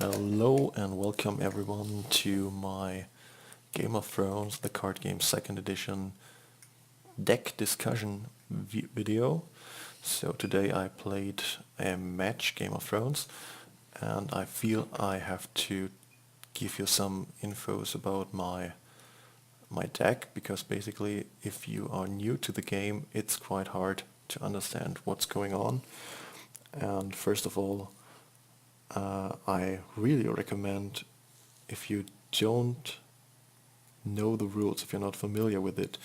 Hello and welcome everyone to my Game of Thrones, the card game 2nd edition deck discussion video. So today I played a match Game of Thrones and I feel I have to give you some infos about my deck, because basically if you are new to the game it's quite hard to understand what's going on. And first of all, I really recommend, if you don't know the rules, if you're not familiar with it,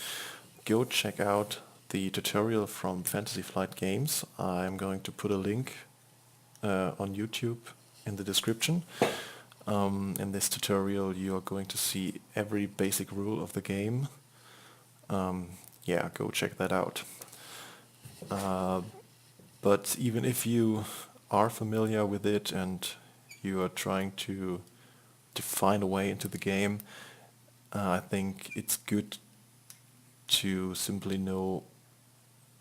go check out the tutorial from Fantasy Flight Games. I'm going to put a link on YouTube in the description. In this tutorial you are going to see every basic rule of the game. Yeah, go check that out. But even if you are familiar with it and you are trying to find a way into the game, I think it's good to simply know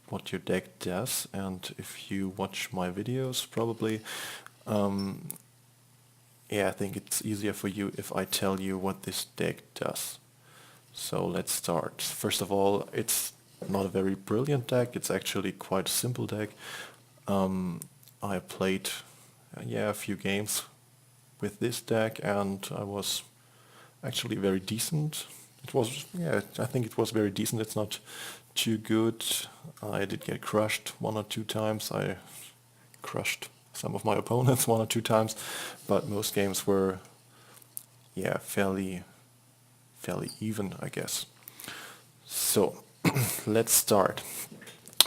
what your deck does. And if you watch my videos, probably, yeah, I think it's easier for you if I tell you what this deck does. So let's start. First of all, it's not a very brilliant deck, it's actually quite a simple deck. I played a few games with this deck and I was actually very decent. I think it was very decent. It's not too good. I did get crushed 1 or 2 times. I crushed some of my opponents 1 or 2 times, but most games were fairly even, I guess. So let's start.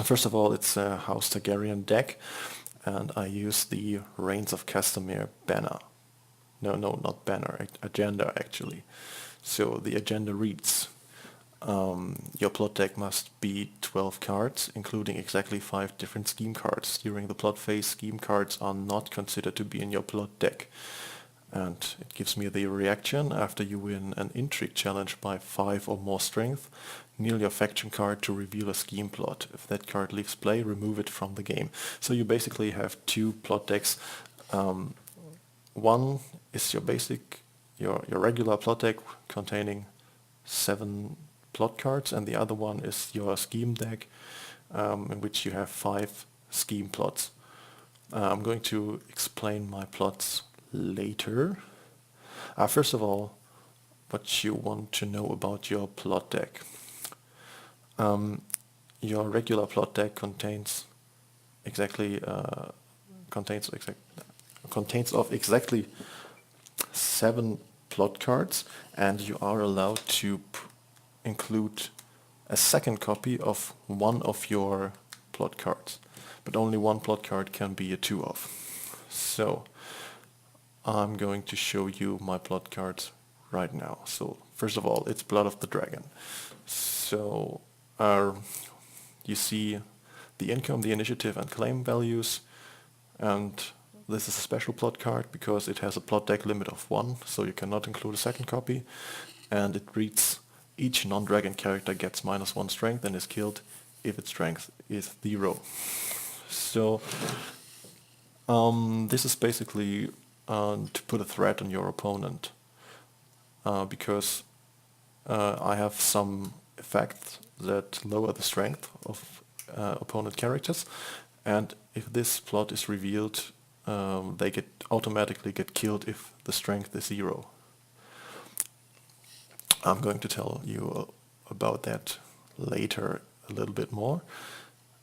First of all, it's a House Targaryen deck, and I use the Reigns of Castamere banner. No, not banner, agenda actually. So the agenda reads, your plot deck must be 12 cards, including exactly 5 different scheme cards. During the plot phase, scheme cards are not considered to be in your plot deck. And it gives me the reaction: after you win an intrigue challenge by 5 or more strength, kneel your faction card to reveal a scheme plot. If that card leaves play, remove it from the game. So you basically have 2 plot decks. One is your basic, your regular plot deck containing 7 plot cards, and the other one is your scheme deck, in which you have 5 scheme plots. I'm going to explain my plots later. First of all, what you want to know about your plot deck. Your regular plot deck contains of exactly 7 plot cards, and you are allowed to include a second copy of one of your plot cards, but only one plot card can be a 2 of. So I'm going to show you my plot cards right now. So first of all, it's Blood of the Dragon. So you see the income, the initiative and claim values, and this is a special plot card because it has a plot deck limit of 1, so you cannot include a second copy, and it reads, each non-dragon character gets -1 strength and is killed if its strength is 0. So this is basically to put a threat on your opponent, because I have some effects that lower the strength of opponent characters, and if this plot is revealed, they automatically get killed if the strength is 0. I'm going to tell you about that later a little bit more.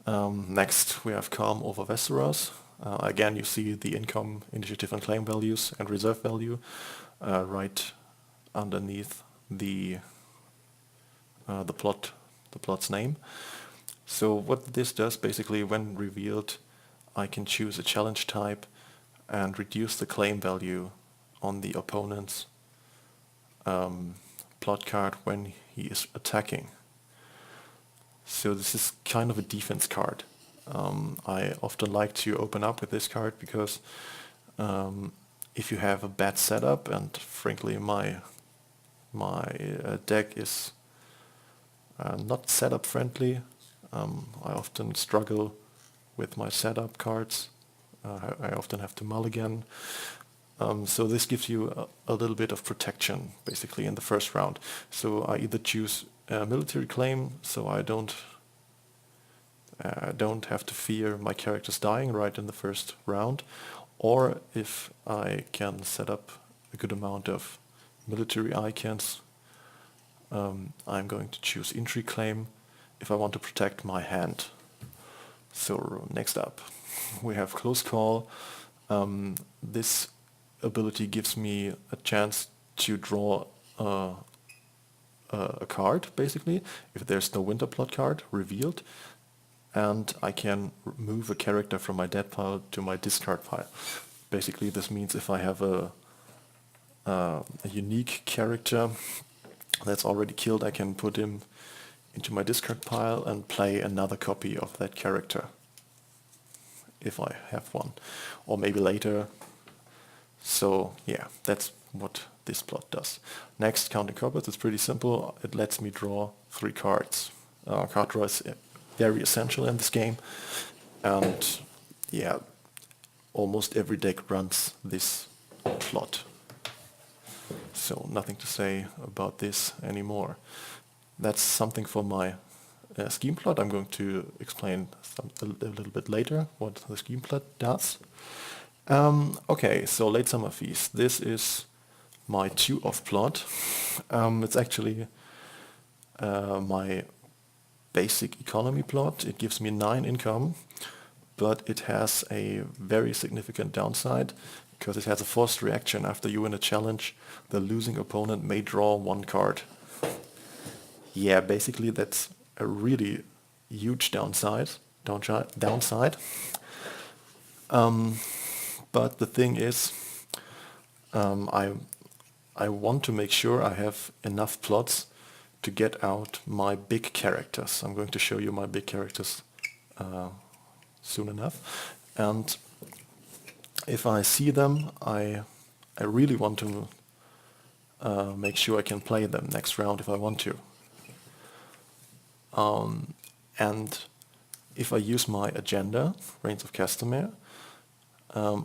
Next we have Calm over Westeros. Again, you see the income, initiative and claim values and reserve value right underneath the plot's name. So what this does, basically, when revealed, I can choose a challenge type and reduce the claim value on the opponent's plot card when he is attacking. So this is kind of a defense card. I often like to open up with this card because if you have a bad setup, and frankly my deck is not setup friendly, I often struggle with my setup cards. I often have to mulligan. So this gives you a little bit of protection, basically, in the first round. So I either choose military claim, so I don't have to fear my characters dying right in the first round, or if I can set up a good amount of military icons, I'm going to choose intrigue claim if I want to protect my hand. So next up, we have close call. This ability gives me a chance to draw a card, basically, if there's no winter plot card revealed, and I can move a character from my dead pile to my discard pile. Basically, this means if I have a unique character that's already killed, I can put him into my discard pile and play another copy of that character, if I have one, or maybe later. So yeah, that's what this plot does. Next, counting coppers. It's pretty simple. It lets me draw 3 cards. Card draw is very essential in this game, and yeah, almost every deck runs this plot. So nothing to say about this anymore. That's something for my scheme plot. I'm going to explain a little bit later what the scheme plot does. Okay, so Late Summer Feast. This is my 2-off plot. It's actually my basic economy plot. It gives me 9 income, but it has a very significant downside because it has a forced reaction. After you win a challenge, the losing opponent may draw 1 card. Yeah, basically that's a really huge downside. But the thing is, I want to make sure I have enough plots to get out my big characters. I'm going to show you my big characters soon enough. And if I see them, I really want to make sure I can play them next round if I want to. And if I use my agenda, Reigns of Castamere,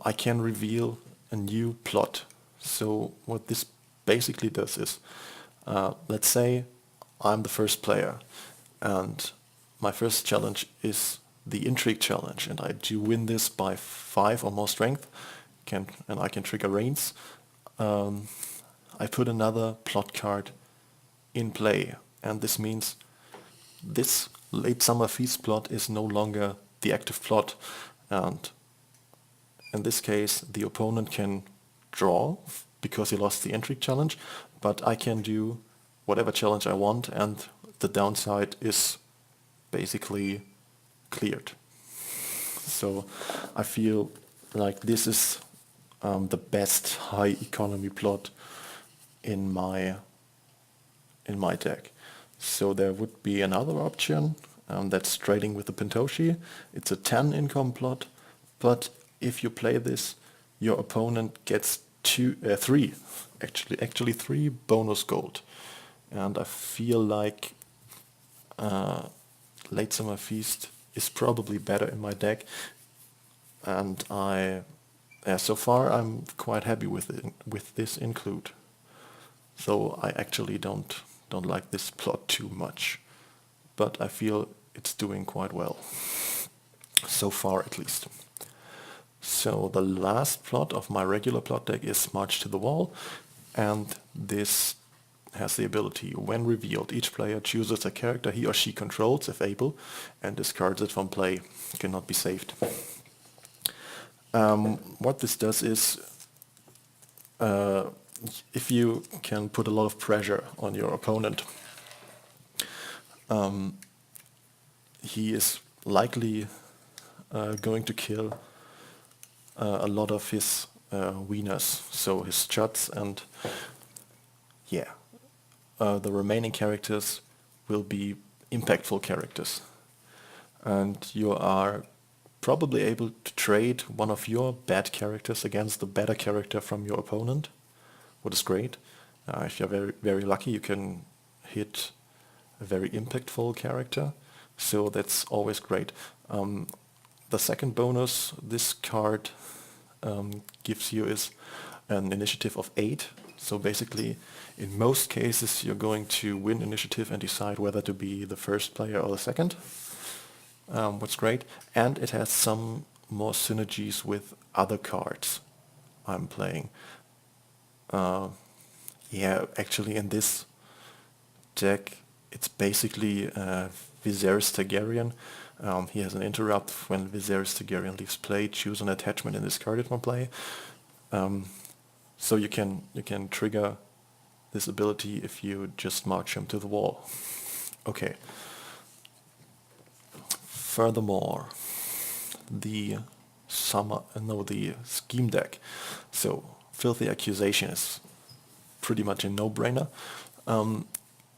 I can reveal a new plot. So what this basically does is, let's say I'm the first player, and my first challenge is the intrigue challenge, and I do win this by 5 or more strength, and I can trigger Reigns. I put another plot card in play, and this means this Late Summer Feast plot is no longer the active plot, and in this case the opponent can draw because he lost the intrigue challenge, but I can do whatever challenge I want, and the downside is basically cleared. So I feel like this is the best high economy plot in my deck. So there would be another option, that's trading with the Pentoshi. It's a 10 income plot, but if you play this, your opponent gets 3 bonus gold. And I feel like Late Summer Feast is probably better in my deck, and so far I'm quite happy with this include. So I actually don't like this plot too much, but I feel it's doing quite well, so far at least. So the last plot of my regular plot deck is March to the Wall, and this has the ability, when revealed, each player chooses a character he or she controls, if able, and discards it from play. Cannot be saved. What this does is, if you can put a lot of pressure on your opponent, he is likely going to kill a lot of his wieners, so his chuds, and yeah, the remaining characters will be impactful characters. And you are probably able to trade one of your bad characters against the better character from your opponent, what is great. If you're very, very lucky, you can hit a very impactful character, so that's always great. The second bonus, this card gives you is an initiative of 8. So basically, in most cases, you're going to win initiative and decide whether to be the first player or the second. What's great. And it has some more synergies with other cards I'm playing. Yeah, actually in this deck, it's basically Viserys Targaryen. He has an interrupt when Viserys Targaryen leaves play. Choose an attachment and discard it from play. So you can trigger this ability if you just march him to the wall. Okay. Furthermore, the scheme deck. So Filthy Accusation is pretty much a no-brainer.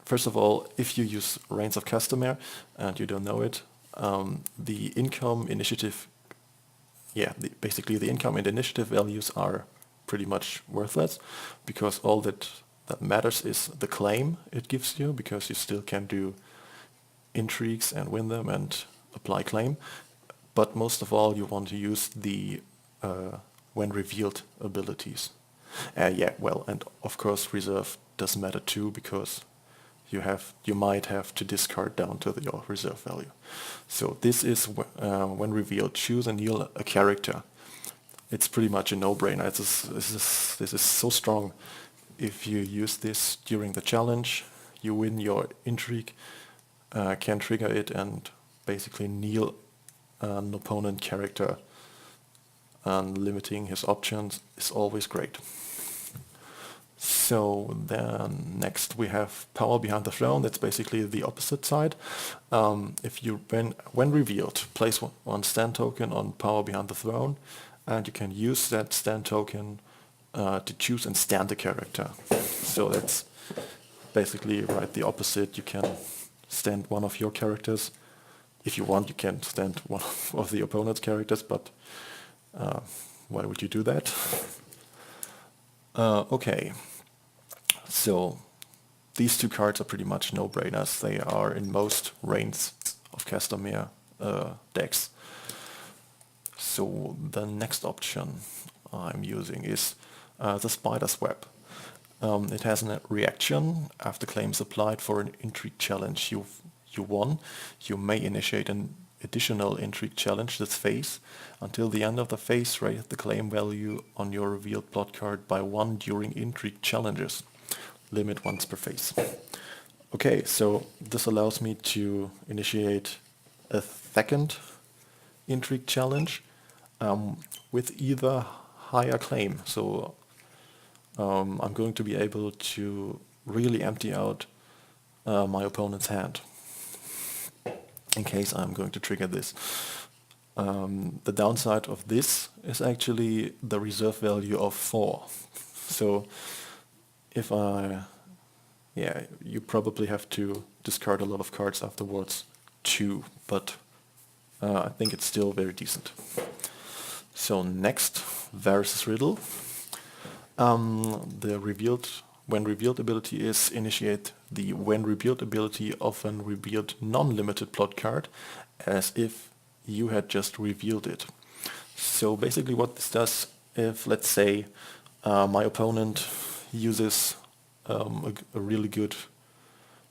First of all, if you use Reigns of Castamere and you don't know it, the income initiative, basically the income and initiative values are pretty much worthless, because all that matters is the claim it gives you, because you still can do intrigues and win them and apply claim. But most of all, you want to use the when revealed abilities. And of course reserve doesn't matter too, because you might have to discard down to your reserve value. So this is when revealed, choose and kneel a character. It's pretty much a no-brainer. This is so strong. If you use this during the challenge, you win your intrigue, can trigger it, and basically kneel an opponent character, and limiting his options is always great. So then next we have Power Behind the Throne. That's basically the opposite side. If you when revealed, place one stand token on Power Behind the Throne, and you can use that stand token to choose and stand a character. So that's basically right the opposite. You can stand one of your characters. If you want, you can stand one of the opponent's characters, but why would you do that? Okay, so these two cards are pretty much no-brainers. They are in most Reigns of Castamere decks. So the next option I'm using is the Spider's Web. It has a reaction after claims applied for an intrigue challenge you won. You may initiate an additional intrigue challenge this phase. Until the end of the phase, rate the claim value on your revealed plot card by 1 during intrigue challenges. Limit once per phase. Okay, so this allows me to initiate a second intrigue challenge with either higher claim. So I'm going to be able to really empty out my opponent's hand in case I'm going to trigger this. The downside of this is actually the reserve value of 4. So if you probably have to discard a lot of cards afterwards too, but I think it's still very decent. So next, Varys' Riddle. The when revealed ability is initiate the when revealed ability of an revealed non-limited plot card as if you had just revealed it. So basically what this does, if let's say my opponent uses a really good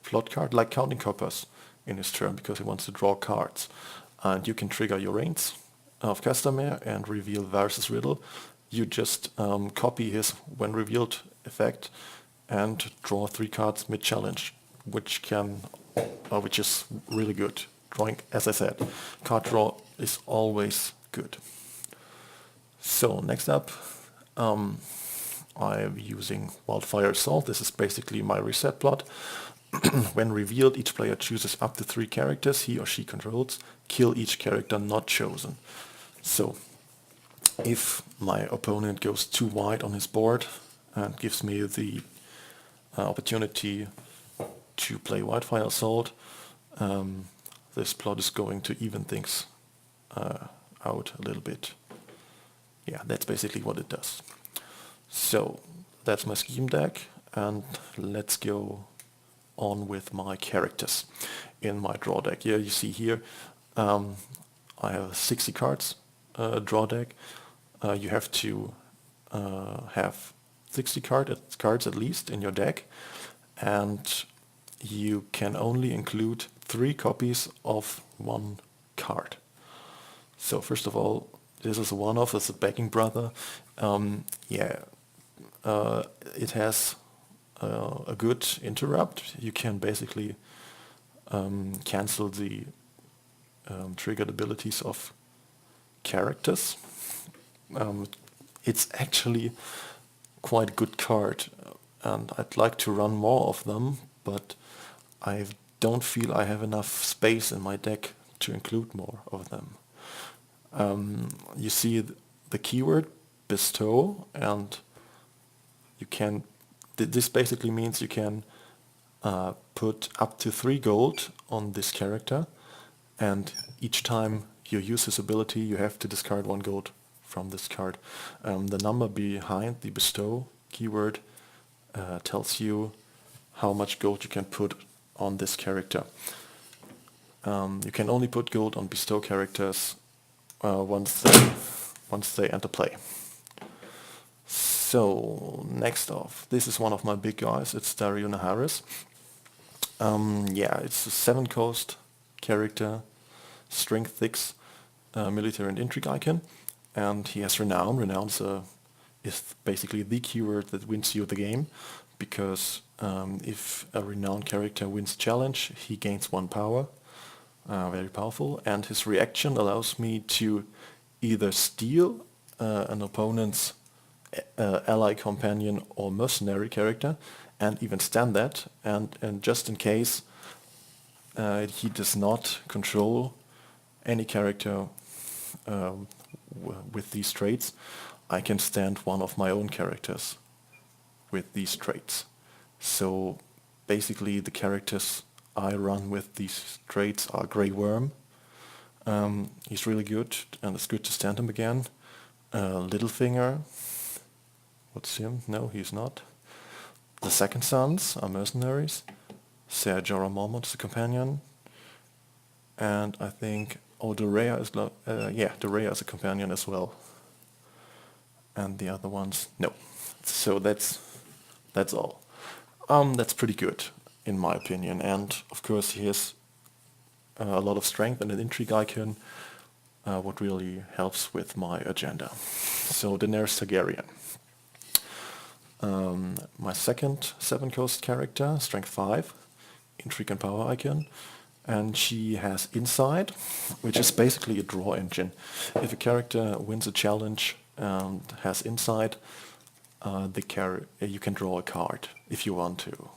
plot card like Counting Coppers in his turn because he wants to draw cards, and you can trigger your Reigns of Castamere and reveal Varys' Riddle, you just copy his when revealed effect and draw 3 cards mid-challenge, which is really good. Drawing, as I said, card draw is always good. So next up, I'm using Wildfire Assault. This is basically my reset plot. When revealed, each player chooses up to 3 characters he or she controls. Kill each character not chosen. So if my opponent goes too wide on his board and gives me the opportunity to play Wildfire Assault, this plot is going to even things out a little bit. Yeah, that's basically what it does. So that's my scheme deck, and let's go on with my characters in my draw deck. Yeah, you see here I have 60 cards draw deck. you have to have 60 cards at least in your deck, and you can only include 3 copies of one card. So first of all, this is a one-off, it's a backing brother. Yeah, it has a good interrupt. You can basically cancel the triggered abilities of characters. It's actually quite a good card, and I'd like to run more of them, but I don't feel I have enough space in my deck to include more of them. You see the keyword bestow, and you can. This basically means you can put up to 3 gold on this character, and each time you use his ability, you have to discard 1 gold from this card. The number behind the bestow keyword tells you how much gold you can put on this character. You can only put gold on bestow characters once they enter play. So next off, this is one of my big guys. It's Daryon Harris. Yeah, it's a 7 cost character, strength 6, military and intrigue icon, and he has renown. Renown is basically the keyword that wins you the game, because if a renowned character wins challenge, he gains 1 power, very powerful, and his reaction allows me to either steal an opponent's ally, companion, or mercenary character, and even stand that, and just in case he does not control any character with these traits, I can stand one of my own characters with these traits. So basically the characters I run with these traits are Grey Worm. He's really good, and it's good to stand him again. Littlefinger. What's him? No, he's not. The Second Sons are mercenaries. Ser Jorah Mormont is a companion. And I think, Dorea is, Dorea is a companion as well. And the other ones, no. So that's all. That's pretty good, in my opinion. And of course he has a lot of strength and an intrigue icon, what really helps with my agenda. So Daenerys Targaryen. My second 7 cost character, strength 5, intrigue and power icon, and she has insight, which is basically a draw engine. If a character wins a challenge and has insight, you can draw a card if you want to.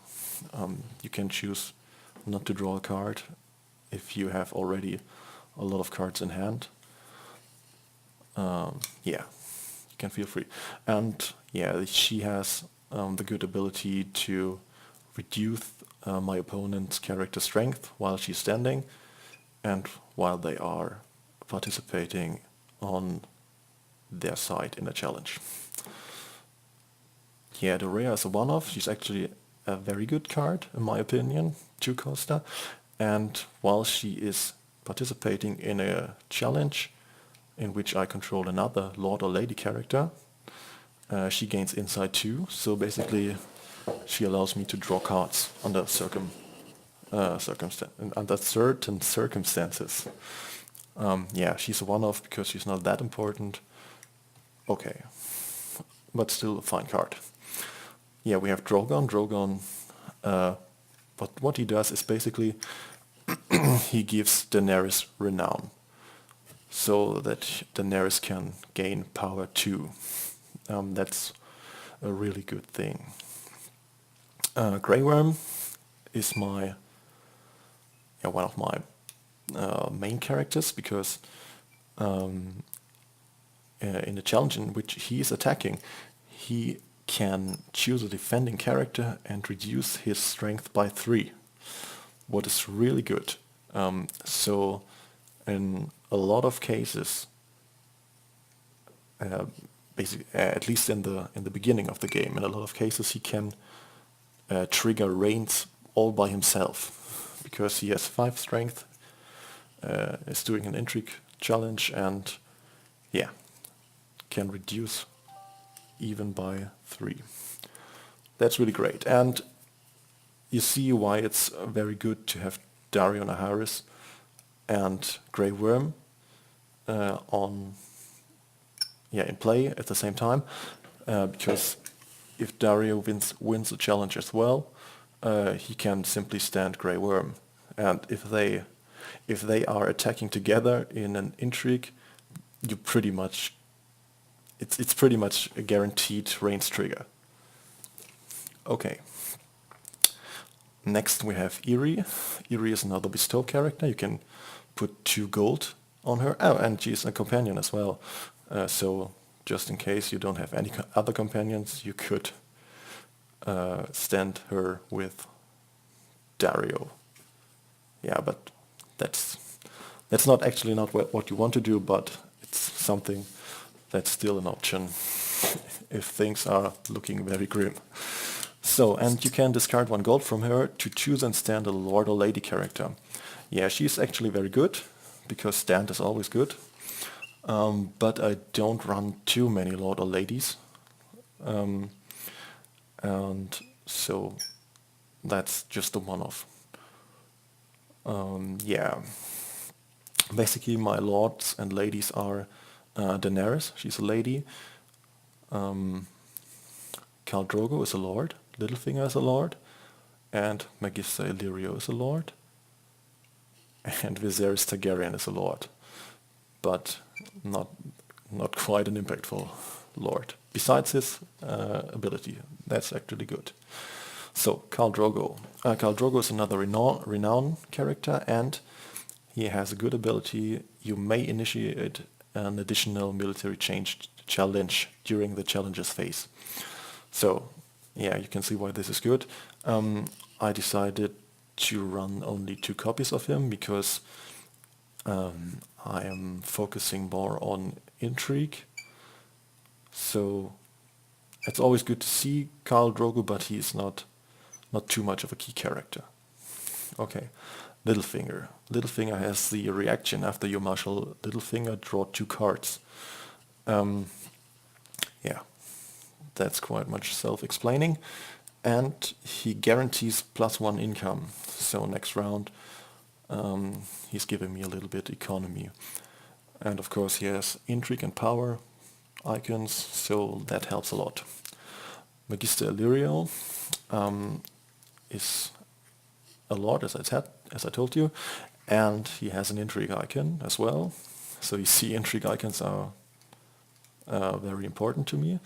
You can choose not to draw a card if you have already a lot of cards in hand. Yeah, you can feel free. And yeah, she has the good ability to reduce my opponent's character strength while she's standing and while they are participating on their side in a challenge. Yeah, Dorea is a one-off. She's actually a very good card, in my opinion, 2-coster. And while she is participating in a challenge in which I control another Lord or Lady character, she gains insight too. So basically, she allows me to draw cards under certain circumstances. Yeah, she's a one-off because she's not that important. Okay, but still a fine card. Yeah, we have Drogon. Drogon, but what he does is basically he gives Daenerys renown, so that Daenerys can gain power too. That's a really good thing. Grey Worm is one of my main characters, because in the challenge in which he is attacking, he can choose a defending character and reduce his strength by 3, what is really good. So in a lot of cases, at least in the beginning of the game, in a lot of cases he can trigger reigns all by himself, because he has 5 strength, is doing an intrigue challenge, and yeah, can reduce even by 3. That's really great. And you see why it's very good to have Dario Naharis and Grey Worm in play at the same time, because if Dario wins the challenge as well, he can simply stand Grey Worm, and if they are attacking together in an intrigue, you pretty much it's pretty much a guaranteed range trigger. Okay. Next we have Eerie. Eerie is another bestow character. You can put 2 gold on her. Oh, and she's a companion as well. So just in case you don't have any other companions, you could stand her with Dario. Yeah, but that's not actually not what you want to do, but it's something that's still an option if things are looking very grim. So, and you can discard 1 gold from her to choose and stand a Lord or Lady character. Yeah, she's actually very good, because stand is always good. But I don't run too many Lord or Ladies. And so that's just a one-off. Yeah. Basically my Lords and Ladies are Daenerys, she's a lady. Khal Drogo is a Lord. Littlefinger is a Lord. And Magister Illyrio is a Lord. And Viserys Targaryen is a Lord. But not quite an impactful Lord. Besides his ability, that's actually good. So, Khal Drogo. Khal Drogo is another renown character, and he has a good ability. You may initiate an additional military challenge during the challenges phase. So, yeah, you can see why this is good. I decided to run only 2 copies of him because I am focusing more on intrigue. So it's always good to see Khal Drogo, but he's not too much of a key character. Okay, Littlefinger. Littlefinger has the reaction after you marshal Littlefinger, draw 2 cards. Yeah, that's quite much self-explaining. And he guarantees +1 income. So next round he's giving me a little bit economy. And of course he has intrigue and power icons, so that helps a lot. Magister Illyrio is a Lord, as I told you, and he has an intrigue icon as well. So you see, intrigue icons are very important to me.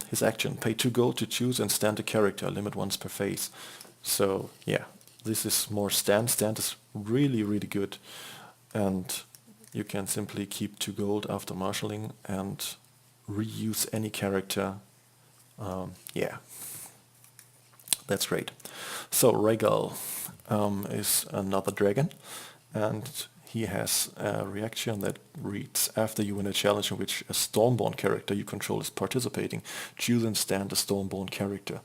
His action, pay 2 gold to choose and stand a character, limit once per phase. So yeah, this is more stand. Stand is really, really good. And you can simply keep 2 gold after marshalling and reuse any character. Yeah, that's great. So Rhaegal is another dragon, and he has a reaction that reads, after you win a challenge in which a Stormborn character you control is participating, choose and stand a Stormborn character.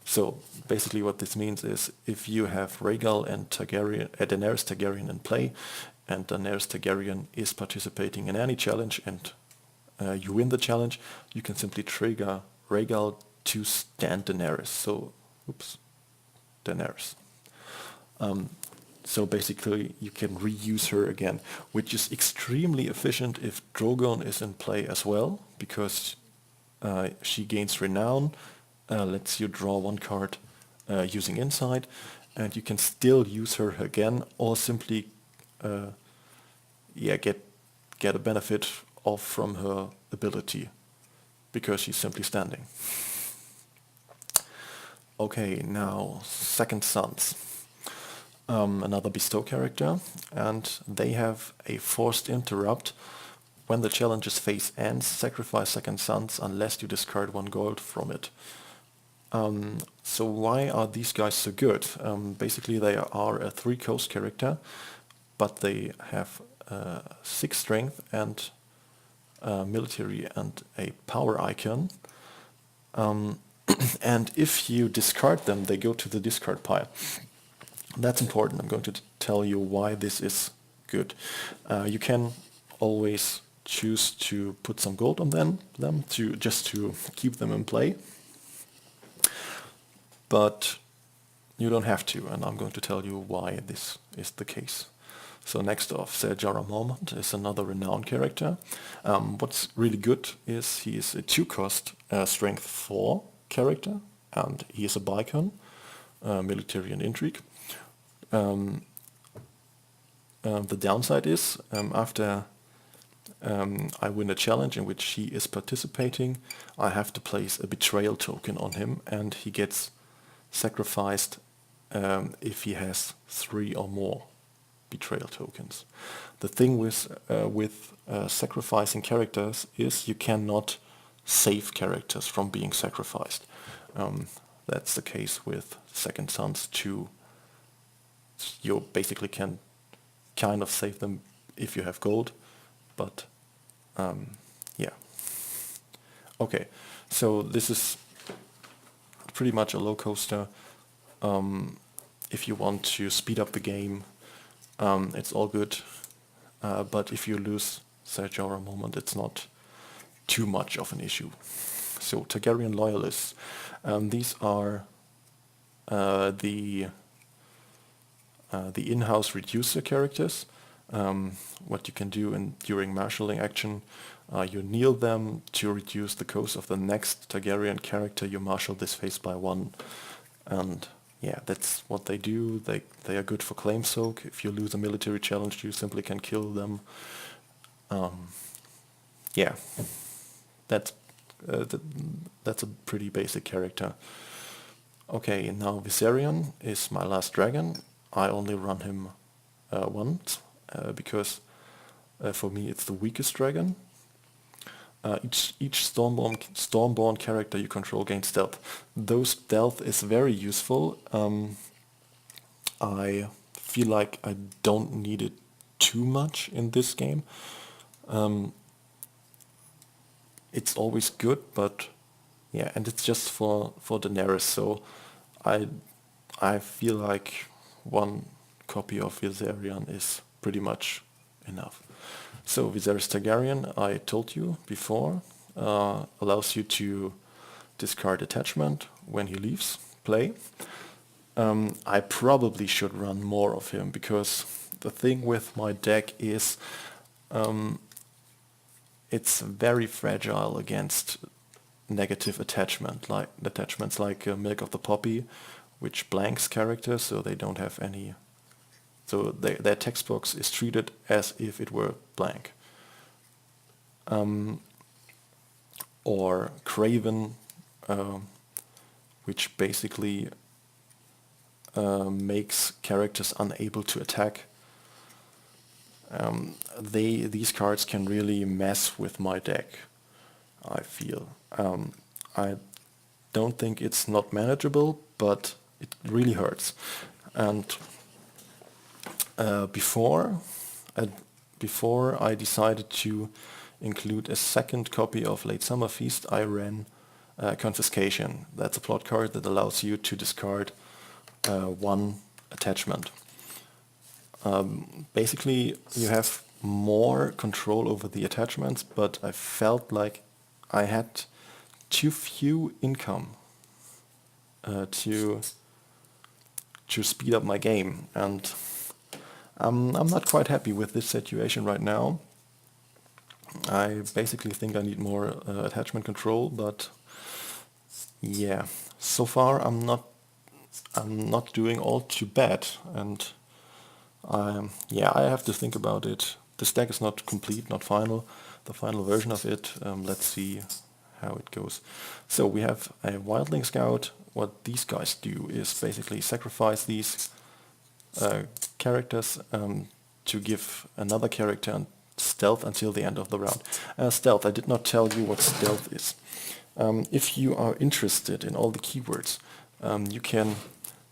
So basically what this means is, if you have Rhaegal and Daenerys Targaryen in play, and Daenerys Targaryen is participating in any challenge and you win the challenge, you can simply trigger Rhaegal to stand Daenerys. So, Daenerys. So basically you can reuse her again, which is extremely efficient if Drogon is in play as well, because she gains renown, lets you draw 1 card using Insight, and you can still use her again, or simply get a benefit off from her ability, because she's simply standing. Okay, now Second Sons. Another bestow character, and they have a forced interrupt. When the challenge's phase ends, sacrifice Second Sons unless you discard 1 gold from it. So why are these guys so good? Basically they are a 3 coast character, but they have 6 strength and military and a power icon. And if you discard them, they go to the discard pile. That's important. I'm going to tell you why this is good. You can always choose to put some gold on them to just to keep them in play. But you don't have to, and I'm going to tell you why this is the case. So next off, Ser Jorah Mormont is another renowned character. What's really good is he is a 2-cost strength 4 character, and he is a Bicon, military and intrigue. The downside is, after I win a challenge in which he is participating, I have to place a betrayal token on him, and he gets sacrificed if he has 3 or more betrayal tokens. The thing with sacrificing characters is you cannot save characters from being sacrificed. That's the case with Second Sons 2. You basically can kind of save them if you have gold, but yeah. Okay, so this is pretty much a low coaster. If you want to speed up the game, it's all good. But if you lose Ser Jorah Mormont, it's not too much of an issue. So Targaryen loyalists, these are the in-house reducer characters. What you can do during marshalling action, you kneel them to reduce the cost of the next Targaryen character you marshal this phase by 1. And yeah, that's what they do. They are good for claim soak. If you lose a military challenge, you simply can kill them. Yeah, that's a pretty basic character. Okay, now Viserion is my last dragon. I only run him once because for me it's the weakest dragon. Each Stormborn character you control gains stealth. Though stealth is very useful, I feel like I don't need it too much in this game. It's always good, but yeah, and it's just for Daenerys, so I feel like 1 copy of Viserion is pretty much enough. So Viserys Targaryen, I told you before, allows you to discard attachment when he leaves play. I probably should run more of him, because the thing with my deck is it's very fragile against negative attachments like Milk of the Poppy, which blanks characters, so they don't have any. So their text box is treated as if it were blank. Or Craven, which basically makes characters unable to attack. These cards can really mess with my deck, I feel. I don't think it's not manageable, but it really hurts. And before I decided to include a second copy of Late Summer Feast, I ran Confiscation. That's a plot card that allows you to discard 1 attachment. Basically, you have more control over the attachments, but I felt like I had too few income to speed up my game, and I'm not quite happy with this situation right now. I basically think I need more attachment control, but yeah, so far I'm not doing all too bad, and yeah, I have to think about it. This deck is not complete, not final, the final version of it. Let's see how it goes. So we have a Wildling Scout. What these guys do is basically sacrifice these characters to give another character stealth until the end of the round. Stealth, I did not tell you what stealth is. If you are interested in all the keywords, you can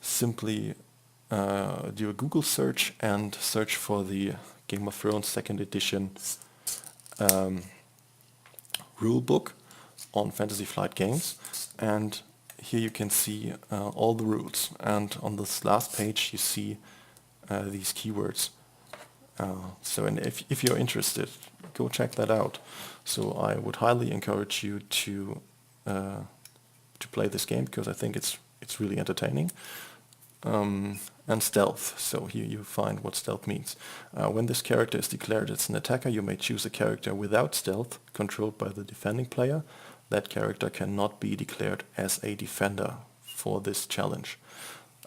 simply do a Google search and search for the Game of Thrones 2nd edition rulebook on Fantasy Flight Games, and here you can see all the rules, and on this last page you see these keywords. So and if you're interested, go check that out. So I would highly encourage you to play this game because I think it's really entertaining. And stealth. So here you find what stealth means. When this character is declared as an attacker, you may choose a character without stealth, controlled by the defending player. That character cannot be declared as a defender for this challenge.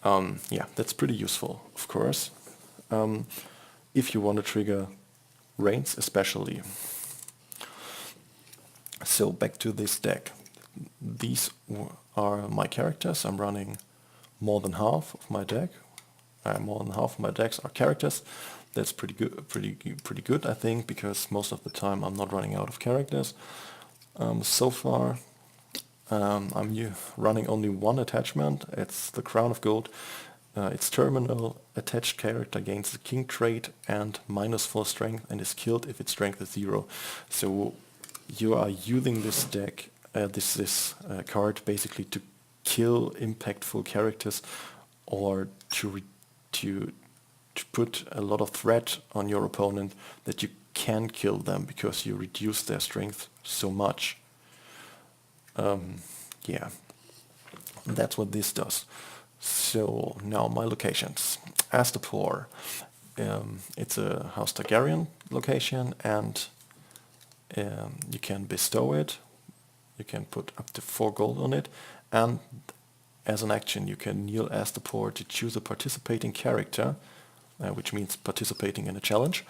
Yeah, that's pretty useful, of course. If you want to trigger reigns especially. So back to this deck. These are my characters. I'm running more than half of my deck. More than half of my decks are characters. That's pretty good, I think, because most of the time I'm not running out of characters. So far, I'm running only one attachment. It's the Crown of Gold. Its terminal attached character gains the King trait and -4 strength and is killed if its strength is 0. So you are using this deck, this card, basically to kill impactful characters or to put a lot of threat on your opponent that you can kill them because you reduce their strength so much. Yeah, that's what this does. So now my locations. Astapor, it's a House Targaryen location, and you can bestow it. You can put up to 4 gold on it, and as an action you can kneel Astapor to choose a participating character, which means participating in a challenge.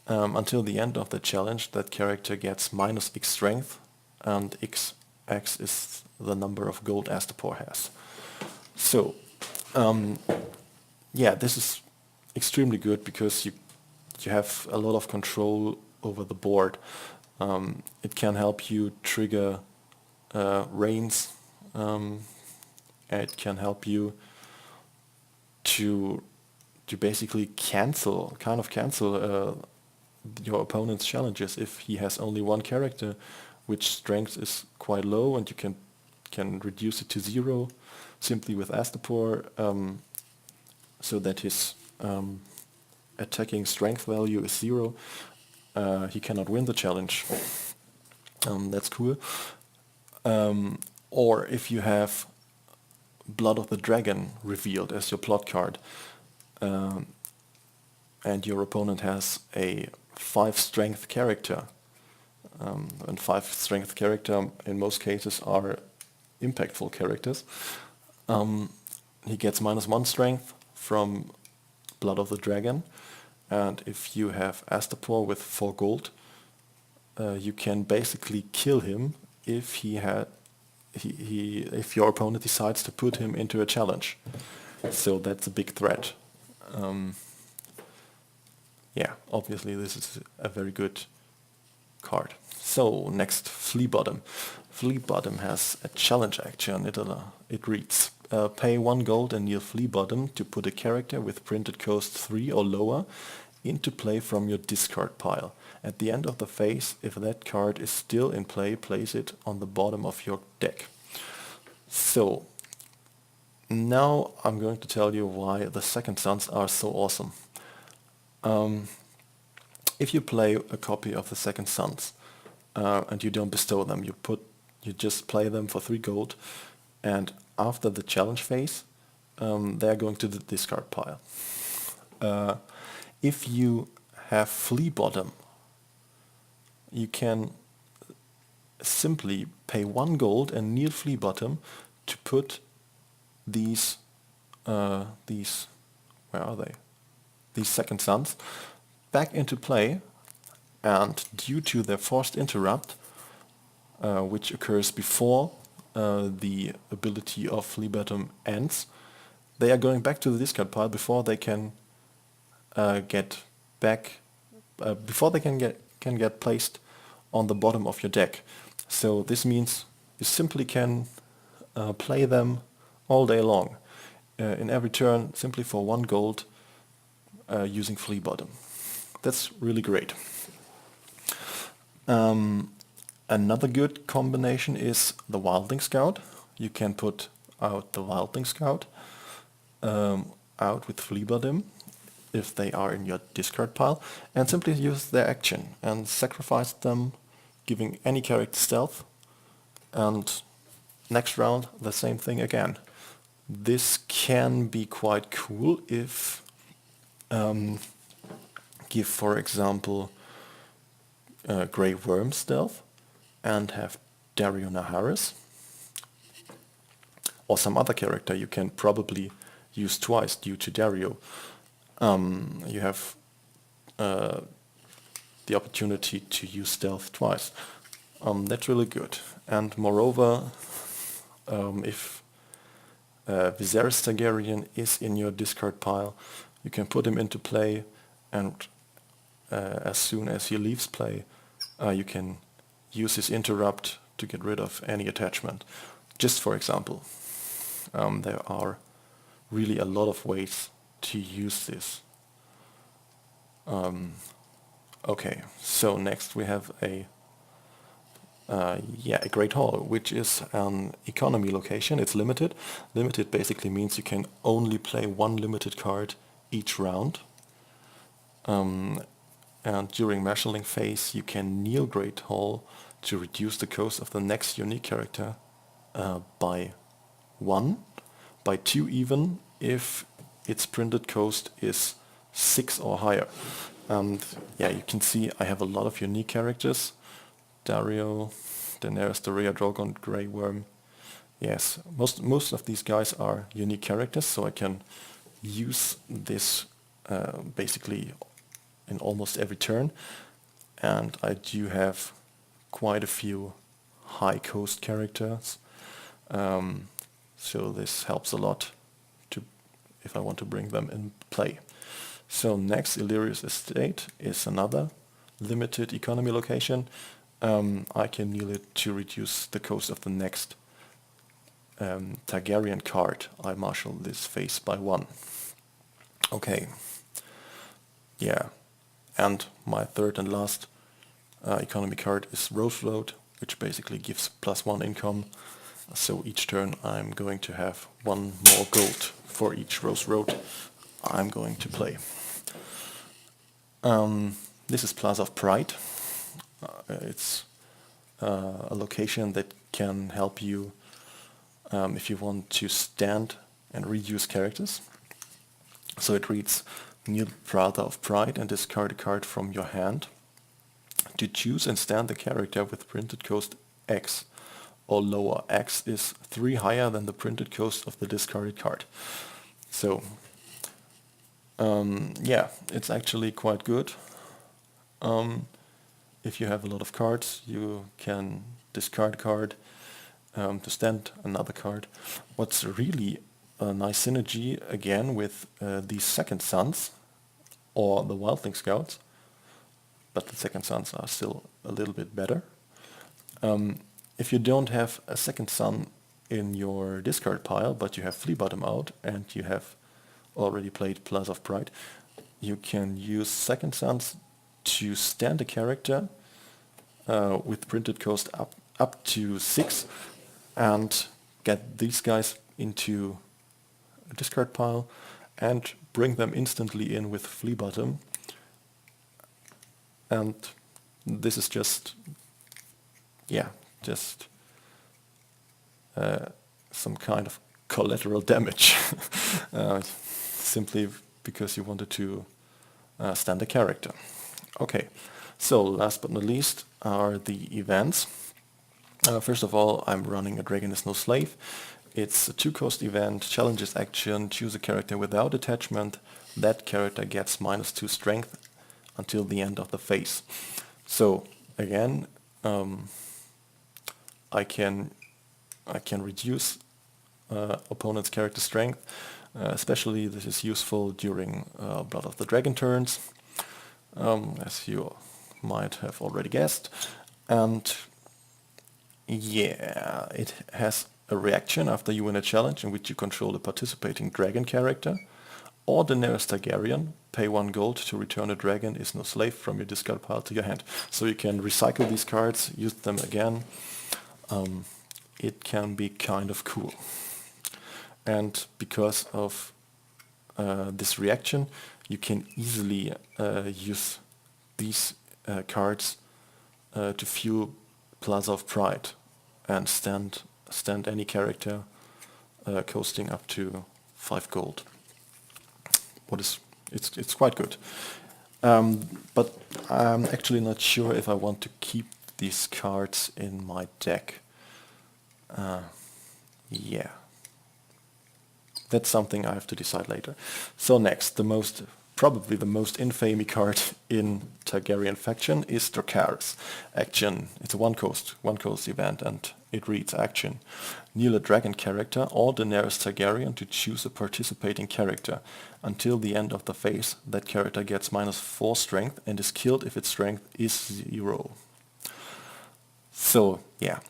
Until the end of the challenge, that character gets -X strength, and X is the number of gold Astapor has. So, yeah, this is extremely good because you have a lot of control over the board. It can help you trigger reigns. It can help you to basically cancel your opponent's challenges if he has only one character, which strength is quite low, and you can reduce it to 0 simply with Astapor, so that his attacking strength value is 0. He cannot win the challenge. That's cool. Or if you have Blood of the Dragon revealed as your plot card, and your opponent has a 5 strength character, and 5 strength character in most cases are impactful characters, he gets -1 strength from Blood of the Dragon, and if you have Astapor with 4 gold, you can basically kill him if if your opponent decides to put him into a challenge. So that's a big threat. Yeah, obviously this is a very good card. So next, Fleabottom. Fleabottom has a challenge action. It reads, pay 1 gold and kneel Fleabottom to put a character with printed cost 3 or lower into play from your discard pile. At the end of the phase, if that card is still in play, place it on the bottom of your deck. So now I'm going to tell you why the Second Sons are so awesome. If you play a copy of the Second Sons and you don't bestow them, you just play them for 3 gold, and after the challenge phase, they're going to the discard pile. If you have Fleabottom, you can simply pay 1 gold and kneel Fleabottom to put these where are they? These Second Sons back into play, and due to their forced interrupt, which occurs before the ability of Fleabottom ends, they are going back to the discard pile before they can get back, before they can get placed on the bottom of your deck. So this means you simply can play them all day long, in every turn, simply for 1 gold, using Fleabottom. That's really great. Another good combination is the Wildling Scout. You can put out the Wildling Scout out with Fleabottom. if they are in your discard pile, and simply use their action and sacrifice them, giving any character stealth, and next round the same thing again. This can be quite cool if give, for example, Grey Worm stealth and have Dario Naharis, or some other character you can probably use twice due to Dario. You have the opportunity to use stealth twice. That's really good. And moreover, if Viserys Targaryen is in your discard pile, you can put him into play, and as soon as he leaves play, you can use his interrupt to get rid of any attachment. Just for example, there are really a lot of ways to use this. Okay, so next we have a Great Hall, which is an economy location. It's limited. Limited basically means you can only play one limited card each round. And during marshalling phase, you can kneel Great Hall to reduce the cost of the next unique character by 1, by 2 even, if its printed cost is 6 or higher. And yeah, you can see I have a lot of unique characters. Dario, Daenerys, Dorea, Drogon, Grey Worm. Yes, most of these guys are unique characters, so I can use this basically in almost every turn. And I do have quite a few high cost characters, so this helps a lot to if I want to bring them in play. So next, Illyria's Estate is another limited economy location. I can kneel it to reduce the cost of the next Targaryen card. I marshal this phase by 1. Okay. Yeah. And my third and last economy card is Rose Road, which basically gives +1 income. So each turn I'm going to have 1 more gold for each Rose Road I'm going to play. This is Plaza of Pride. It's a location that can help you if you want to stand and reuse characters. So it reads, kneel Plaza of Pride and discard a card from your hand to choose and stand the character with printed cost X or lower. X is 3 higher than the printed cost of the discarded card. So yeah, it's actually quite good. If you have a lot of cards, you can discard a card to stand another card. What's really a nice synergy again with these Second Sons or the Wildling Scouts, but the Second Sons are still a little bit better. If you don't have a Second Son in your discard pile, but you have Flea Bottom out and you have already played Plaza of Pride, you can use Second Sons to stand a character with printed cost up to 6 and get these guys into a discard pile and bring them instantly in with Flea Bottom. And this is just some kind of collateral damage, simply because you wanted to stand a character. Okay, so last but not least are the events. First of all, I'm running a Dragon is no Slave. It's a 2-cost event, challenges action, choose a character without attachment. That character gets -2 strength until the end of the phase. So again, I can reduce opponent's character strength. Especially this is useful during Blood of the Dragon turns, as you might have already guessed. And yeah, it has a reaction after you win a challenge in which you control a participating dragon character, or Daenerys Targaryen, pay 1 gold to return a Dragon is no Slave from your discard pile to your hand. So you can recycle these cards, use them again. It can be kind of cool. And because of this reaction, you can easily use these cards to fuel Plaza of Pride and stand any character coasting up to 5 gold. It's quite good. But I'm actually not sure if I want to keep these cards in my deck. Yeah. That's something I have to decide later. So next, probably the most infamous card in Targaryen faction is Dracarys. Action. It's a one coast event, and it reads action. Kneel a dragon character or Daenerys Targaryen to choose a participating character. Until the end of the phase, that character gets -4 strength and is killed if its strength is 0. So yeah,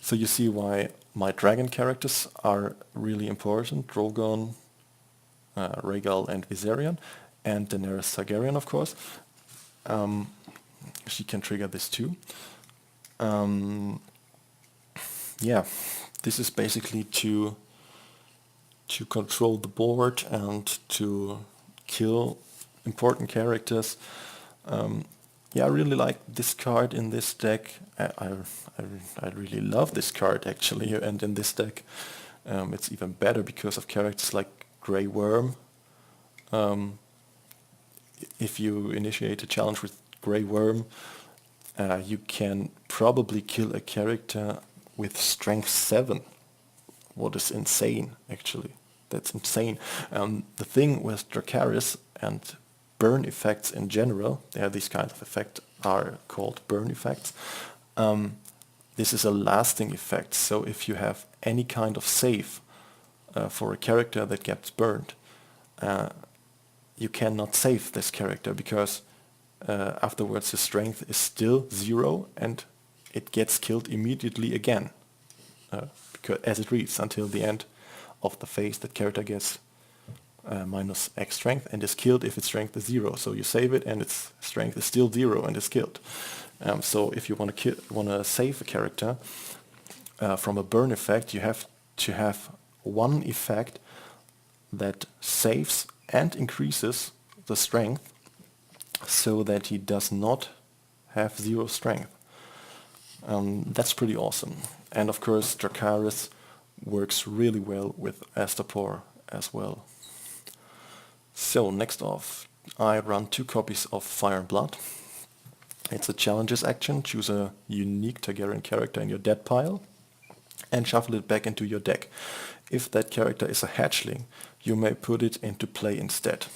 so you see why my dragon characters are really important. Drogon, Rhaegal and Viserion, and Daenerys Targaryen, of course. She can trigger this too. Yeah, this is basically to control the board and to kill important characters. Yeah, I really like this card in this deck. I really love this card actually, and in this deck it's even better because of characters like Grey Worm. If you initiate a challenge with Grey Worm, you can probably kill a character with strength 7. What is insane, actually. That's insane. The thing with Dracarys and burn effects in general, these kinds of effects are called burn effects. This is a lasting effect, so if you have any kind of save for a character that gets burned, you cannot save this character because afterwards his strength is still 0 and it gets killed immediately again, because as it reads until the end of the phase, that character gets minus X strength and is killed if its strength is 0. So you save it and its strength is still 0 and is killed. So if you want to save a character from a burn effect, you have to have one effect that saves and increases the strength so that he does not have 0 strength. That's pretty awesome. And of course Dracarys works really well with Astapor as well. So next off, I run 2 copies of Fire and Blood. It's a challenges action. Choose a unique Targaryen character in your dead pile and shuffle it back into your deck. If that character is a hatchling, you may put it into play instead.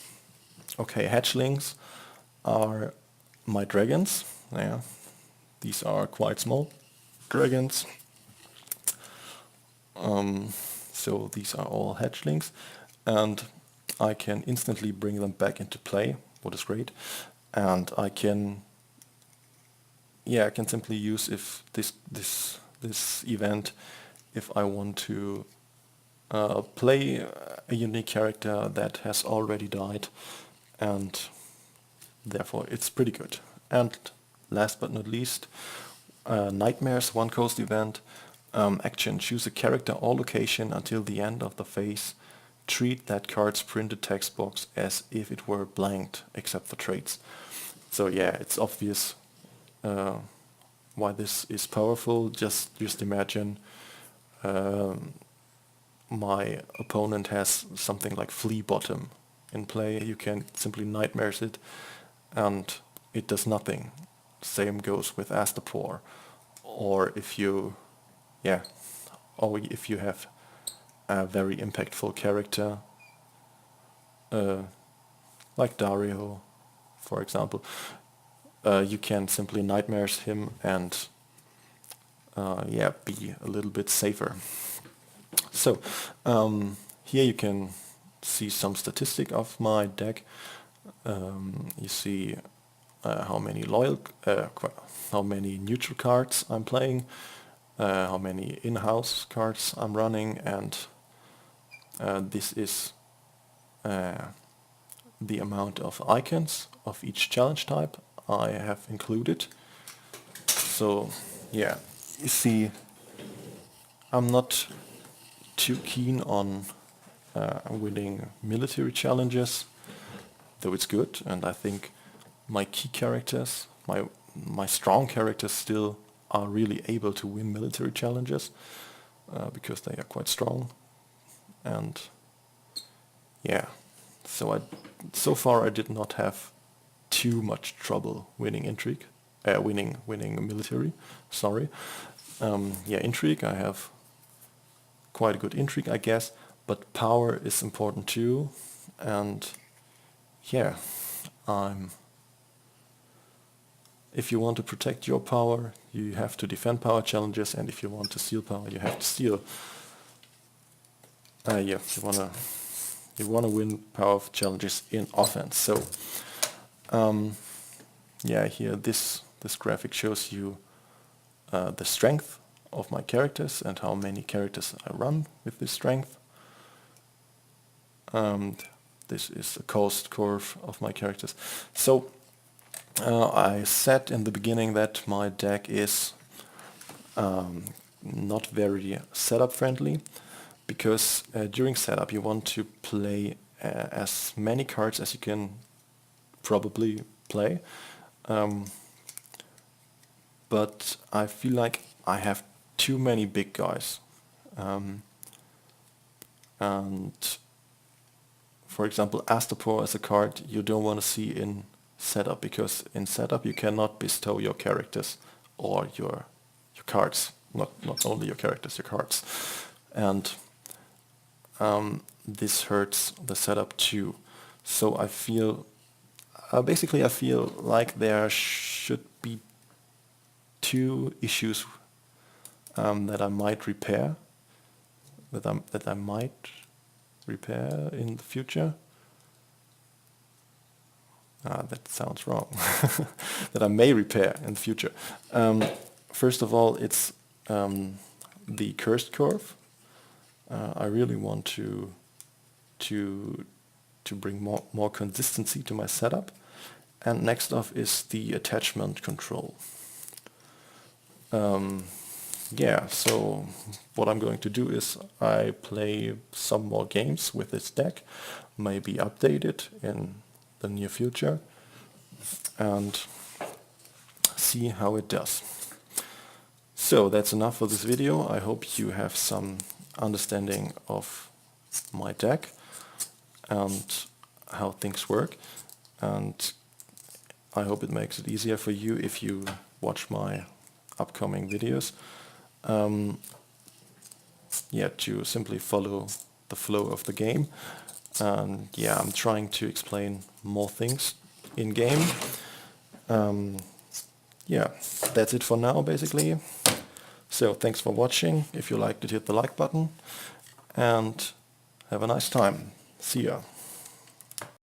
Okay, hatchlings are my dragons. Yeah, these are quite small dragons. So these are all hatchlings, and I can instantly bring them back into play, what is great. And I can simply use if this event if I want to play a unique character that has already died, and therefore it's pretty good. And last but not least, Nightmares, one coast event. Action, choose a character or location until the end of the phase. Treat that card's printed text box as if it were blanked, except for traits. So yeah, it's obvious why this is powerful. Just imagine my opponent has something like Flea Bottom in play. You can simply Nightmares it and it does nothing. Same goes with Astapor. Or if you have a very impactful character like Dario, for example, you can simply Nightmares him and be a little bit safer. So here you can see some statistic of my deck. You see how many neutral cards I'm playing, how many in-house cards I'm running, and this is the amount of icons of each challenge type I have included. So yeah, you see, I'm not too keen on winning military challenges, though it's good, and I think my key characters, my strong characters still are really able to win military challenges because they are quite strong. And yeah, so far I did not have too much trouble winning intrigue, winning military. Sorry. Yeah, intrigue. I have quite a good intrigue, I guess, but power is important too. And yeah, if you want to protect your power, you have to defend power challenges, and if you want to steal power, you have to steal. Yeah, you wanna win power challenges in offense. So, yeah, here this graphic shows you the strength of my characters and how many characters I run with this strength. This is a cost curve of my characters. So I said in the beginning that my deck is not very setup friendly, because during setup you want to play as many cards as you can probably play. But I feel like I have too many big guys. And for example, Astapor is a card you don't want to see in setup, because in setup you cannot bestow your characters or your cards, not only your characters, your cards. And this hurts the setup too. So I feel, basically I feel like there should be two issues that I might repair, that I might repair in the future. That sounds wrong. That I may repair in the future. First of all, it's the cursed curve. I really want to bring more consistency to my setup. And next off is the attachment control. Yeah, so what I'm going to do is I play some more games with this deck, maybe update it in the near future, and see how it does. So that's enough for this video. I hope you have some understanding of my deck and how things work, and I hope it makes it easier for you if you watch my upcoming videos. Yeah, to simply follow the flow of the game. And yeah, I'm trying to explain more things in game. Yeah, that's it for now, basically. So thanks for watching. If you liked it, hit the like button, and have a nice time. See ya.